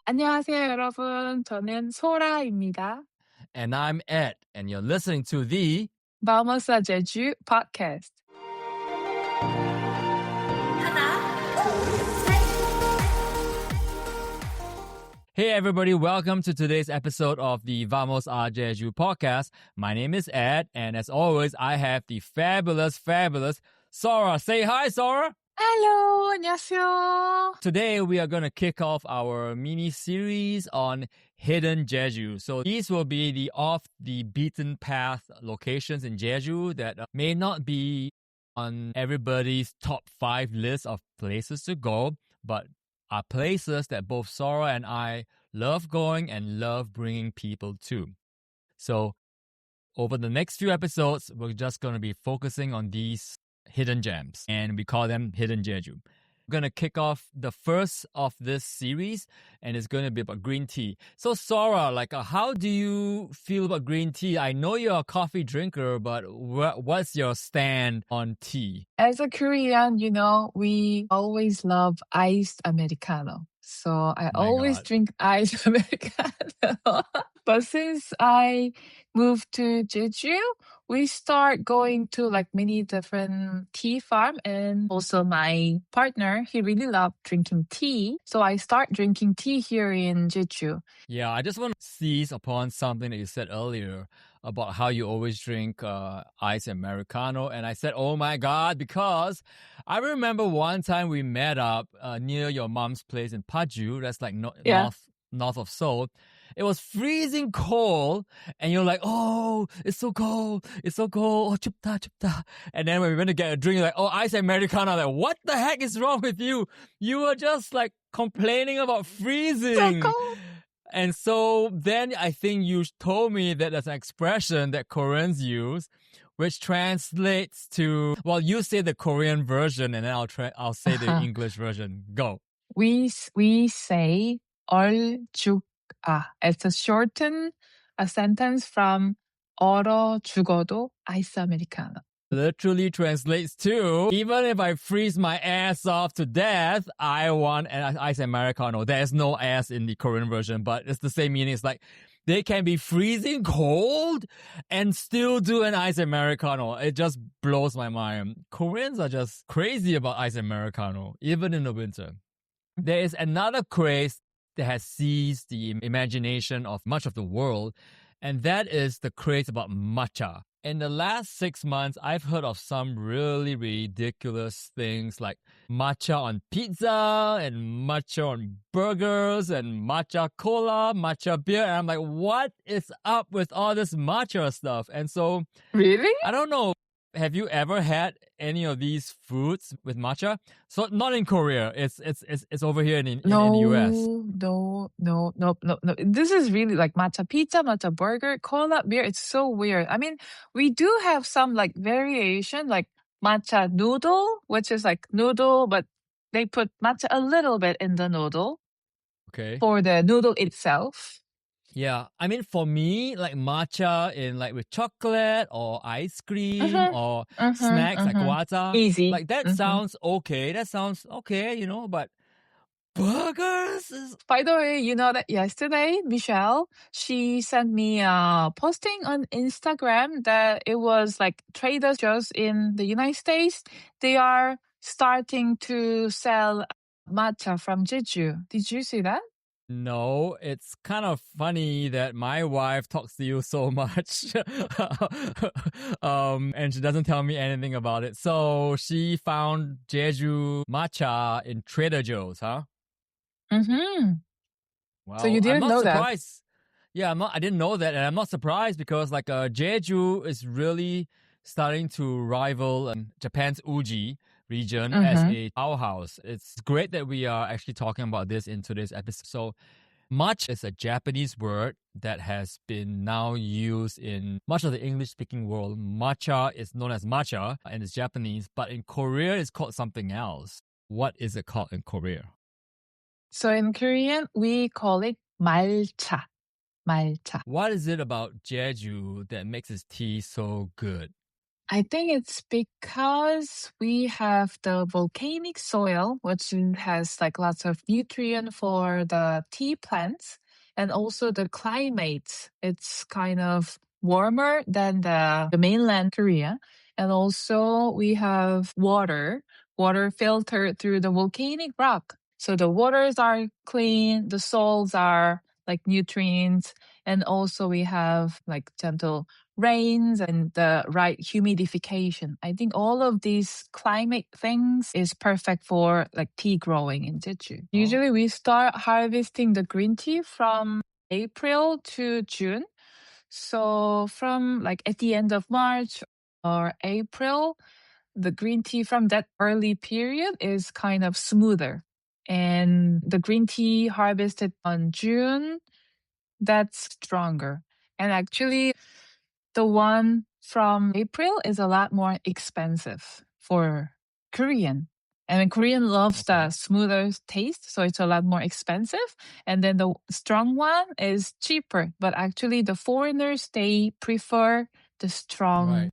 안녕하세요, 여러분. 저는 소라입니다. And I'm Ed, and you're listening to the Vamos a Jeju podcast. Hey everybody, welcome to today's episode of the Vamos a Jeju podcast. My name is Ed, and as always, I have the fabulous Sora. Say hi, Sora! Hello, 안녕하세요. Today, we are going to kick off our mini-series on hidden Jeju. So these will be the off-the-beaten-path locations in Jeju that may not be on everybody's top 5 list of places to go, but are places that both Sora and I love going and love bringing people to. So over the next few episodes, we're just going to be focusing on these hidden gems, and we call them Hidden Jeju. We're going to kick off the first of this series, and it's going to be about green tea. So Sora, how do you feel about green tea? I know you're a coffee drinker, but what's your stand on tea? As a Korean, we always love iced Americano. So I My always God. drink iced Americano. But since I moved to Jeju, we start going to many different tea farm, and also my partner, he really loved drinking tea. So I start drinking tea here in Jeju. Yeah, I just want to seize upon something that you said earlier about how you always drink iced Americano. And I said, oh my God, because I remember one time we met up near your mom's place in Paju. That's Yeah. north of Seoul. It was freezing cold, and you're like, oh, it's so cold, oh, 춥다, 춥다. And then when we went to get a drink, you're like, oh, iced Americano. Like, what the heck is wrong with you? You were just complaining about freezing. So cold. And so then I think you told me that there's an expression that Koreans use, which translates to, well, you say the Korean version, and then I'll say the English version. Go. We say 얼죽아. It's a shortened sentence from 얼어 죽어도 아이스 아메리카노. Literally translates to, even if I freeze my ass off to death, I want an iced Americano. There's no ass in the Korean version, but it's the same meaning. It's like they can be freezing cold and still do an iced Americano. It just blows my mind. Koreans are just crazy about iced Americano, even in the winter. There is another craze that has seized the imagination of much of the world, and that is the craze about matcha. In the last 6 months, I've heard of some really ridiculous things like matcha on pizza and matcha on burgers and matcha cola, matcha beer. And I'm like, what is up with all this matcha stuff? And so, Really? I don't know. Have you ever had any of these foods with matcha? So not in Korea. It's over here in the US. No. This is really like matcha pizza, matcha burger, cola, beer. It's so weird. I mean, we do have some variation, like matcha noodle, which is like noodle, but they put matcha a little bit in the noodle. Okay. For the noodle itself. Yeah, I mean, for me, matcha in with chocolate or ice cream or snacks like guaca. Easy. That sounds okay. That sounds okay, but burgers is... By the way, you know that yesterday, Michelle, she sent me a posting on Instagram that it was Trader Joe's in the United States. They are starting to sell matcha from Jeju. Did you see that? No, it's kind of funny that my wife talks to you so much and she doesn't tell me anything about it. So she found Jeju matcha in Trader Joe's, huh? Mm-hmm. Wow. So you didn't I'm not know surprised. That? Yeah, I didn't know that, and I'm not surprised because Jeju is really starting to rival Japan's Uji region as a powerhouse. It's great that we are actually talking about this in today's episode. So, matcha is a Japanese word that has been now used in much of the English-speaking world. Matcha is known as matcha and it's Japanese, but in Korea it's called something else. What is it called in Korea? So in Korean, we call it 말차. 말차. What is it about Jeju that makes its tea so good? I think it's because we have the volcanic soil, which has like lots of nutrient for the tea plants, and also the climate. It's kind of warmer than the mainland Korea. And also we have water filtered through the volcanic rock. So the waters are clean, the soils are like nutrients, and also we have like gentle rains and the right humidification. I think all of these climate things is perfect for like tea growing in Jeju. Usually we start harvesting the green tea from April to June. So from like at the end of March or April, the green tea from that early period is kind of smoother. And the green tea harvested on June, that's stronger. And actually, the one from April is a lot more expensive for Korean. And then Korean loves the smoother taste, so it's a lot more expensive. And then the strong one is cheaper. But actually, the foreigners, they prefer the strong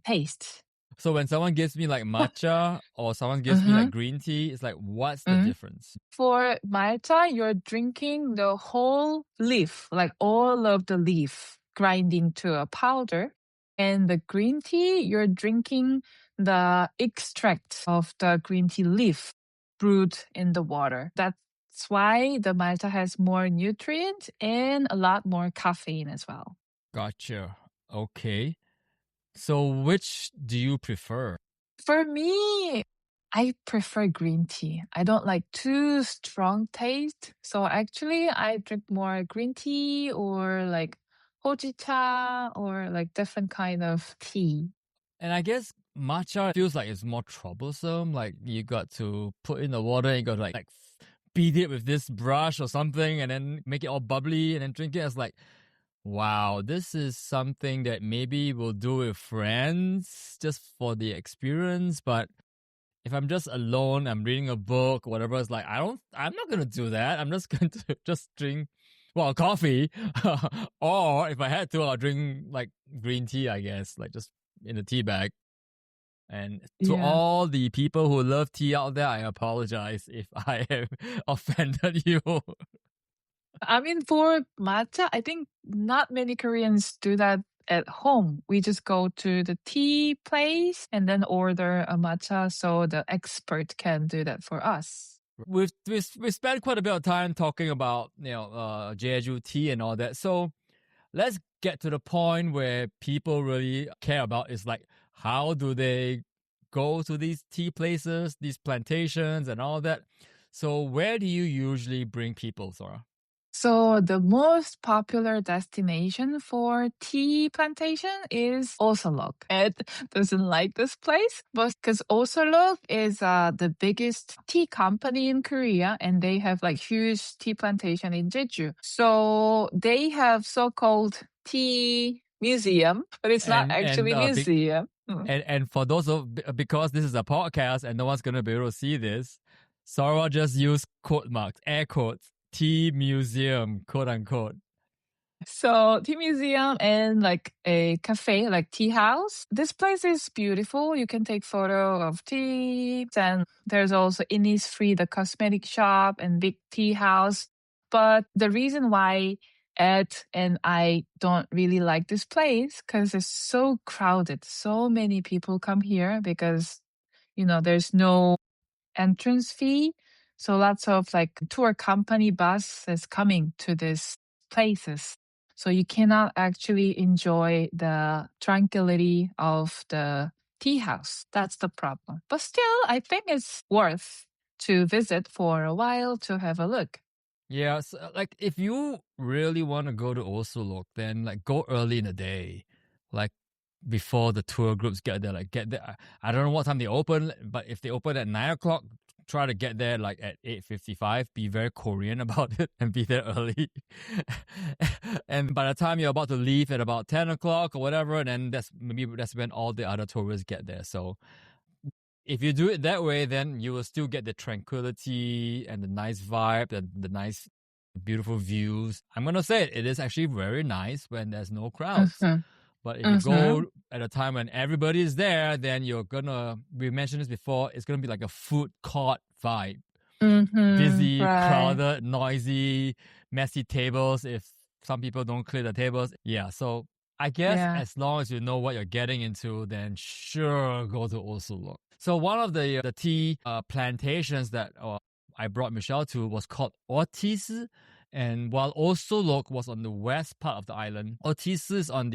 taste. So when someone gives me like matcha or someone gives me like green tea, it's like, what's the difference? For matcha, you're drinking the whole leaf, like all of the leaf, grinding to a powder. And the green tea, you're drinking the extract of the green tea leaf brewed in the water. That's why the matcha has more nutrients and a lot more caffeine as well. Gotcha. Okay. So which do you prefer? For me, I prefer green tea. I don't like too strong taste. So actually, I drink more green tea or like hojicha or like different kind of tea. And I guess matcha feels like it's more troublesome. Like you got to put in the water and you got to like beat it with this brush or something and then make it all bubbly and then drink it. It's like, wow, this is something that maybe we'll do with friends just for the experience. But if I'm just alone, I'm reading a book, whatever, it's like, I'm not going to do that. I'm just going to just drink, well, coffee. Or if I had to, I'll drink like green tea, I guess, like just in a tea bag. And to Yeah. all the people who love tea out there, I apologize if I have offended you. I mean, for matcha, I think not many Koreans do that at home. We just go to the tea place and then order a matcha so the expert can do that for us. We've spent quite a bit of time talking about Jeju tea and all that. So let's get to the point where people really care about is like how do they go to these tea places, these plantations, and all that. So where do you usually bring people, Sora? So the most popular destination for tea plantation is Osulloc. Ed doesn't like this place, but because Osulloc is the biggest tea company in Korea, and they have like huge tea plantation in Jeju. So they have so-called tea museum, but it's not actually museum. And for those of because this is a podcast and no one's gonna be able to see this, Sora just used quote marks, air quotes, tea museum, quote unquote. So tea museum and like a cafe, like tea house. This place is beautiful. You can take photo of tea. And there's also Innisfree, the cosmetic shop and big tea house. But the reason why Ed and I don't really like this place because it's so crowded. So many people come here because, there's no entrance fee. So lots of like tour company bus is coming to these places. So you cannot actually enjoy the tranquility of the tea house. That's the problem. But still, I think it's worth to visit for a while to have a look. Yeah, so, like if you really want to go to Osulloc, then like go early in the day, like before the tour groups get there. Like get there. I don't know what time they open, but if they open at 9 o'clock, try to get there like at 8:55. Be very Korean about it and be there early. And by the time you're about to leave at about 10 o'clock or whatever, and then that's when all the other tourists get there. So if you do it that way, then you will still get the tranquility and the nice vibe and the nice, beautiful views. I'm going to say it is actually very nice when there's no crowds. Mhm. But if you go at a time when everybody is there, then you're gonna, we mentioned this before, it's gonna be like a food court vibe. Busy, Right. crowded, noisy, messy tables if some people don't clear the tables. Yeah, so I guess Yeah. as long as you know what you're getting into, then sure, go to Osulloc. So one of the tea plantations that I brought Michelle to was called Orteas. And while Osulloc was on the west part of the island, Orteas is on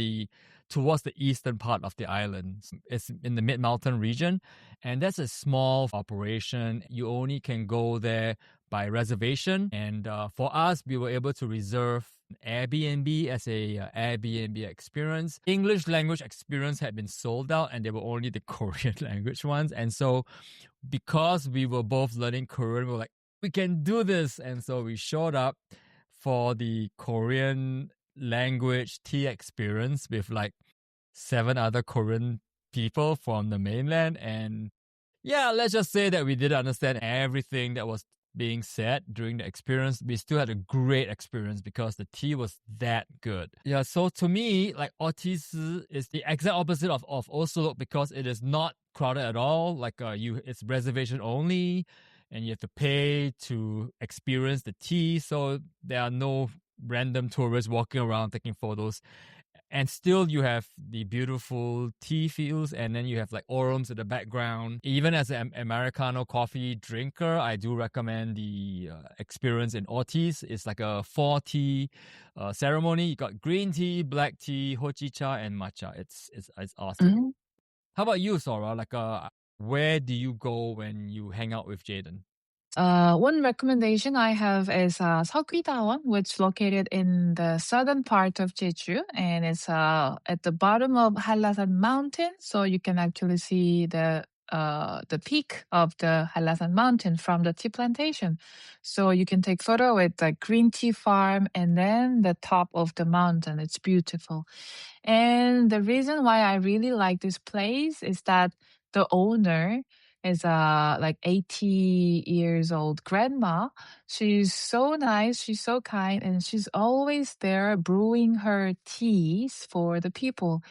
towards the eastern part of the island. It's in the mid-mountain region, and that's a small operation. You only can go there by reservation. And for us, we were able to reserve Airbnb as a Airbnb experience. English language experience had been sold out, and they were only the Korean language ones. And so because we were both learning Korean, we were like, we can do this. And so we showed up for the Korean language tea experience with like 7 other Korean people from the mainland. And yeah, let's just say that we didn't understand everything that was being said during the experience. We still had a great experience because the tea was that good. Yeah, so to me, like Ortiz is the exact opposite of Osulloc because it is not crowded at all. Like it's reservation only, and you have to pay to experience the tea. So there are no random tourists walking around taking photos. And still you have the beautiful tea fields, and then you have like orums in the background. Even as an Americano coffee drinker, I do recommend the experience in Ortiz. It's like a 4 tea ceremony. You got green tea, black tea, hojicha, and matcha. It's awesome. How about you, Sora? Like where do you go when you hang out with Jaden? One recommendation I have is Seogwi Dawon, which is located in the southern part of Jeju, and it's at the bottom of Hallasan Mountain, so you can actually see the peak of the Hallasan Mountain from the tea plantation. So you can take photo with the green tea farm and then the top of the mountain. It's beautiful. And the reason why I really like this place is that the owner is like 80 years old grandma. She's so nice, she's so kind, and she's always there brewing her teas for the people.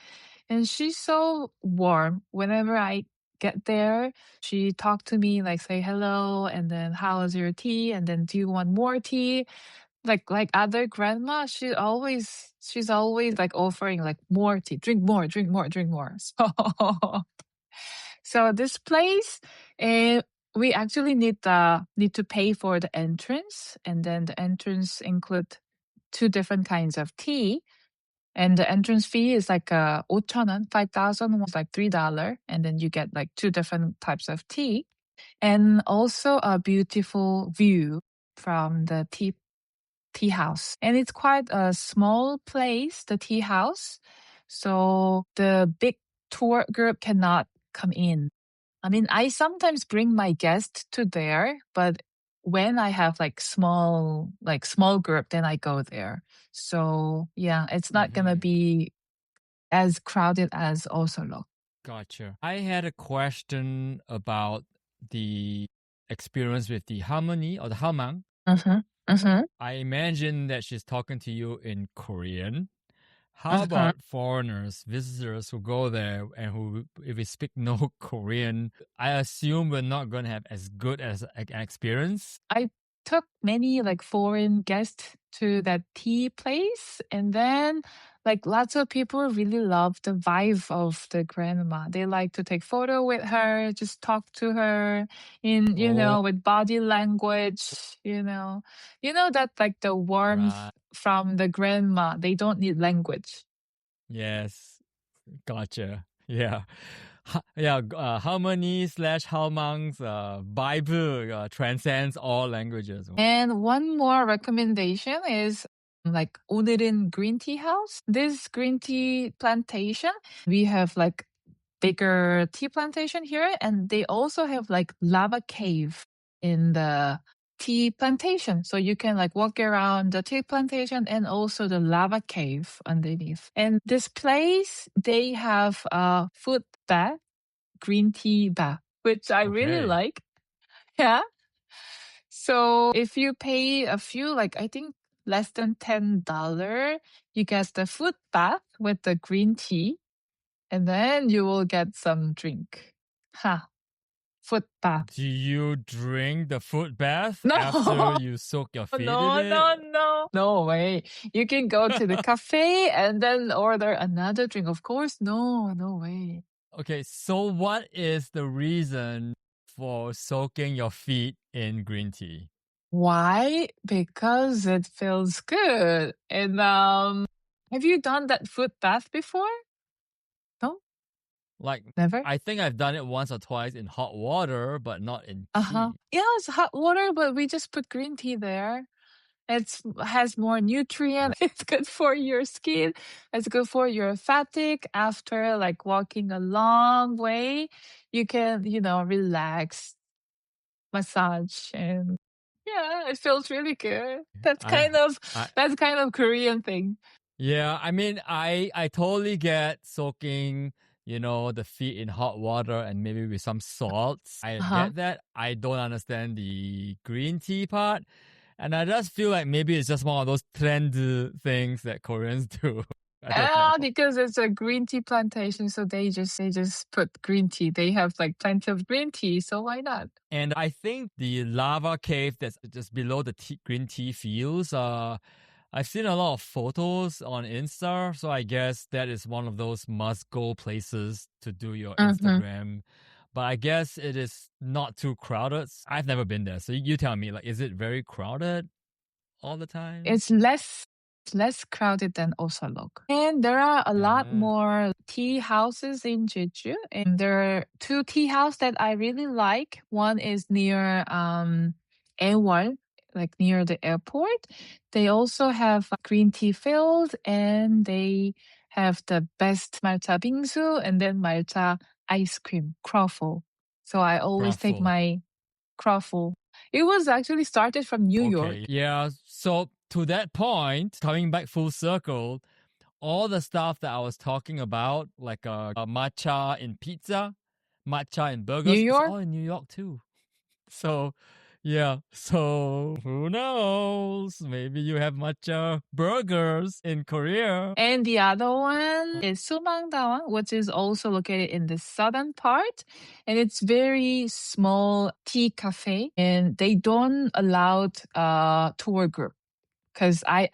And she's so warm. Whenever I get there, she talk to me like say hello and then how is your tea and then do you want more tea? Like other grandma, she's always like offering like more tea, drink more, drink more, drink more. So this place, we actually need to pay for the entrance, and then the entrance include 2 different kinds of tea. And the entrance fee is like 5,000원, 5,000 was like $3. And then you get like 2 different types of tea. And also a beautiful view from the tea house. And it's quite a small place, the tea house. So the big tour group cannot come in. I mean, I sometimes bring my guests to there, but when I have like small group, then I go there. So yeah, it's not gonna be as crowded as Oslo. Gotcha. I had a question about the experience with the harmony or the hamang. Mm-hmm. Mm-hmm. I imagine that she's talking to you in Korean. How Mm-hmm. about foreigners, visitors who go there and who, if we speak no Korean, I assume we're not going to have as good as an experience? I took many like foreign guests to that tea place, and then like lots of people really love the vibe of the grandma. They like to take photo with her, just talk to her in Oh, with body language. You know that like the warmth right. from the grandma. They don't need language. Yes. Gotcha. Yeah. Yeah, harmony slash Halmang's Bible transcends all languages. And one more recommendation is like Onulun green tea house. This green tea plantation, we have like bigger tea plantation here, and they also have like lava cave in the tea plantation. So you can like walk around the tea plantation and also the lava cave underneath. And this place, they have a food bath, green tea bath, which I really Okay. like. Yeah. So if you pay a few, like I think less than $10, you get the foot bath with the green tea, and then you will get some drink. Ha, foot bath. Do you drink the foot bath No. after you soak your feet in No, it? no. No way. You can go to the cafe and then order another drink. Of course, no way. Okay, so what is the reason for soaking your feet in green tea? Why? Because it feels good. And have you done that foot bath before? No? Like, Never? I think I've done it once or twice in hot water, but not in Uh-huh. tea. Yeah, it's hot water, but we just put green tea there. It has more nutrients. It's good for your skin. It's good for your fatigue. After like walking a long way, you can, relax, massage, and yeah, it feels really good. That's I, kind of I, that's kind of Korean thing. yeah, I mean, I totally get soaking, the feet in hot water and maybe with some salts. I Uh-huh. get that. I don't understand the green tea part. And I just feel like maybe it's just one of those trend things that Koreans do. I don't know. Because it's a green tea plantation, so they just put green tea. They have like plenty of green tea, so why not? And I think the lava cave that's just below the green tea fields, I've seen a lot of photos on Insta, so I guess that is one of those must-go places to do your Mm-hmm. Instagram. But I guess it is not too crowded. I've never been there, so you tell me, like, is it very crowded all the time? It's less crowded than Osulloc. And there are a lot Uh, more tea houses in Jeju. And there are two tea houses that I really like. One is near Ewol, like near the airport. They also have a green tea field and they have the best matcha bingsu and then matcha ice cream, croffle. So I always take Brothel. my croffle. It was actually started from New York. Okay. Yeah. So to that point, coming back full circle, all the stuff that I was talking about, like a matcha in pizza, matcha in New burgers, it's York? all in New York too. So, yeah. So who knows? Maybe you have matcha burgers in Korea. And the other one is Dawon, which is also located in the southern part. And it's very small tea cafe. And they don't allow tour group. Because I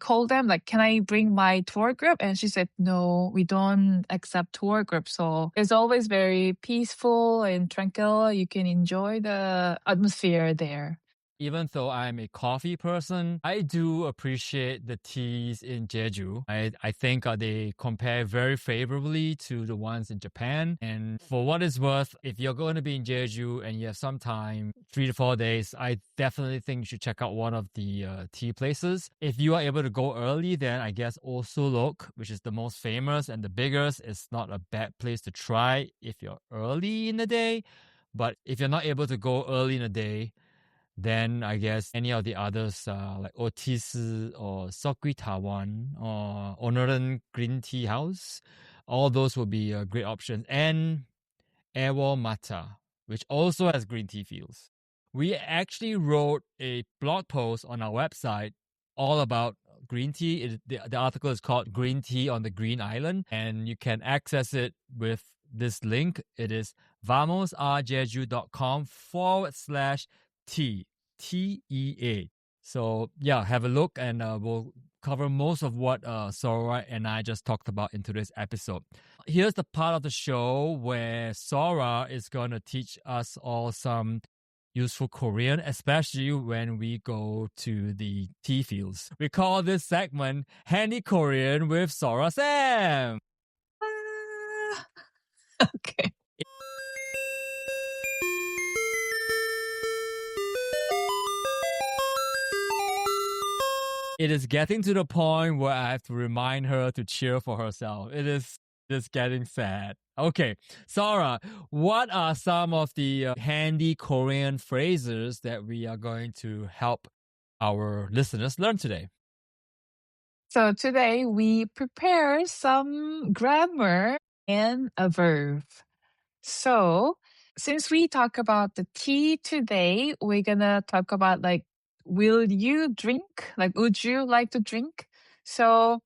called them, like, can I bring my tour group? And she said, no, we don't accept tour groups. So it's always very peaceful and tranquil. You can enjoy the atmosphere there. Even though I'm a coffee person, I do appreciate the teas in Jeju. I think they compare very favorably to the ones in Japan. And for what it's worth, if you're going to be in Jeju and you have some time, 3 to 4 days, I definitely think you should check out one of the tea places. If you are able to go early, then I guess Osulloc, which is the most famous and the biggest, is not a bad place to try if you're early in the day. But if you're not able to go early in the day, then I guess any of the others, like Orteas or Seogwi Dawon or Onulun Green Tea House, all those will be great options. And Ewol Matcha, which also has green tea fields. We actually wrote a blog post on our website all about green tea. The article is called Green Tea on the Green Island, and you can access it with this link. It is vamosrjeju.com/tea, TEA. So yeah, have a look and we'll cover most of what Sora and I just talked about in today's episode. Here's the part of the show where Sora is going to teach us all some useful Korean, especially when we go to the tea fields. We call this segment Handy Korean with Sora Sam. Ah, okay. It is getting to the point where I have to remind her to cheer for herself. It is just getting sad. Okay, Sora, what are some of the handy Korean phrases that we are going to help our listeners learn today? So today we prepare some grammar and a verb. So since we talk about the tea today, we're gonna talk about like will you drink? Like, would you like to drink? So,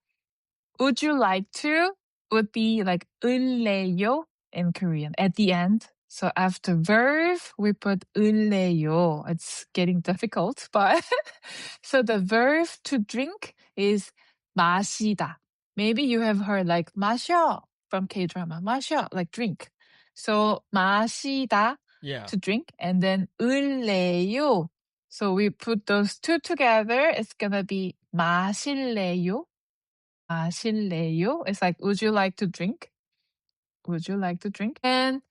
would you like to would be like 을래요 in Korean at the end. So after verb, we put 을래요. It's getting difficult, but so the verb to drink is 마시다. Maybe you have heard like 마셔 from K-drama. 마셔, like drink. So 마시다 Yeah. to drink, and then 을래요. So we put those two together. It's gonna be 마실래요? 마실래요? It's like, would you like to drink? Would you like to drink? And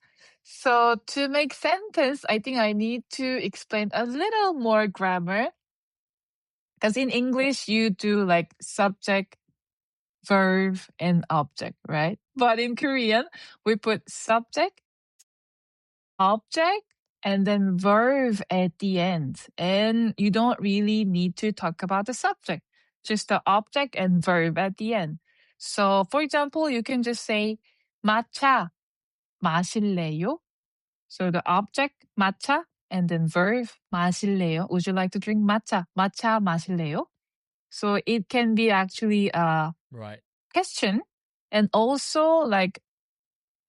so to make sentence, I think I need to explain a little more grammar. Because in English, you do like subject, verb, and object, right? But in Korean, we put subject, object, and then verb at the end. And you don't really need to talk about the subject, just the object and verb at the end. So, for example, you can just say matcha 마실래요? So the object matcha and then verb 마실래요? Would you like to drink matcha? matcha 마실래요? So it can be actually a Right. question and also like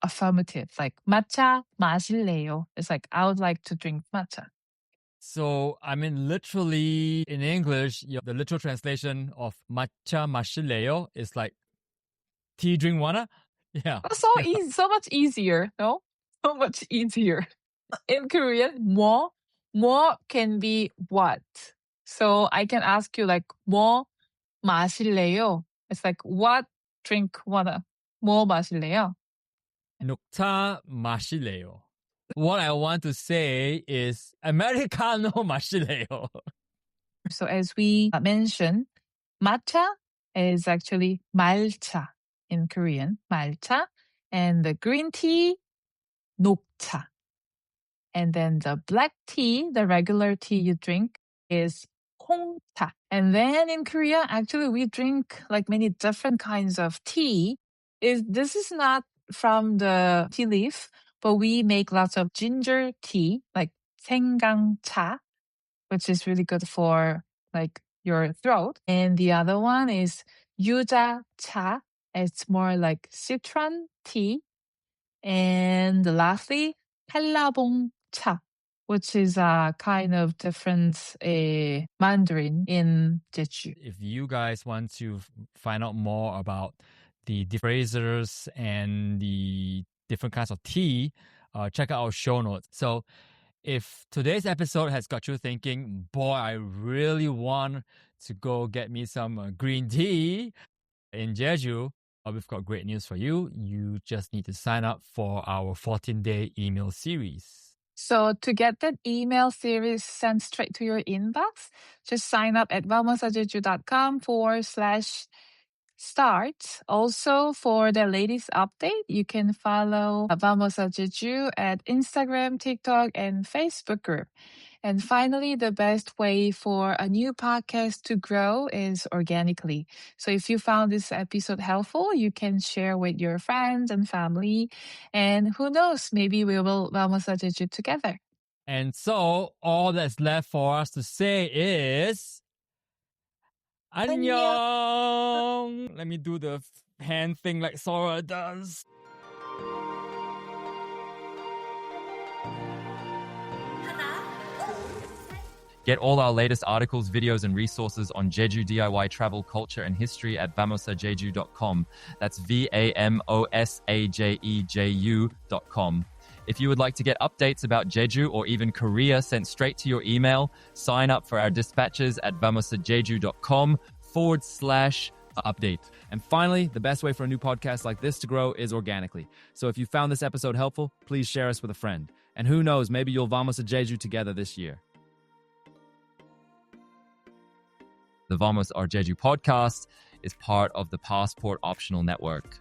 affirmative, like matcha 마실래요? It's like, I would like to drink matcha. So, I mean, literally in English, the literal translation of matcha 마실래요 is like tea, drink wanna? Yeah. So easy, so much easier, no? So much easier. In Korean, 뭐 can be what. So I can ask you like, 뭐 마실래요? It's like, what drink wanna? 뭐 마실래요? 녹차 마실래요. What I want to say is Americano 마실래요. So as we mentioned, matcha is actually 말차 in Korean, 말차. And the green tea, 녹차. And then the black tea, the regular tea you drink, is 홍차. And then in Korea, actually, we drink like many different kinds of tea. This is not from the tea leaf, but we make lots of ginger tea, like 생강차, which is really good for like your throat. And the other one is 유자차. It's more like citron tea. And lastly, 한라봉차, which is a kind of different Mandarin in Jeju. If you guys want to find out more about the phrases and the different kinds of tea, check out our show notes. So if today's episode has got you thinking, boy, I really want to go get me some green tea in Jeju, we've got great news for you. You just need to sign up for our 14-day email series. So to get that email series sent straight to your inbox, just sign up at vamosajeju.com/start. Also, for the latest update, you can follow Vamos a Jeju at Instagram, TikTok, and Facebook group. And finally, the best way for a new podcast to grow is organically. So if you found this episode helpful, you can share with your friends and family. And who knows, maybe we will Vamos a Jeju together. And so all that's left for us to say is 안녕. Let me do the hand thing like Sora does. Get all our latest articles, videos, and resources on Jeju DIY travel, culture, and history at vamosajeju.com. That's VAMOSAJEJU.com. If you would like to get updates about Jeju or even Korea sent straight to your email, sign up for our dispatches at vamosajeju.com/update. And finally, the best way for a new podcast like this to grow is organically. So if you found this episode helpful, please share us with a friend. And who knows, maybe you'll Vamos a Jeju together this year. The Vamos or Jeju podcast is part of the Passport Optional Network.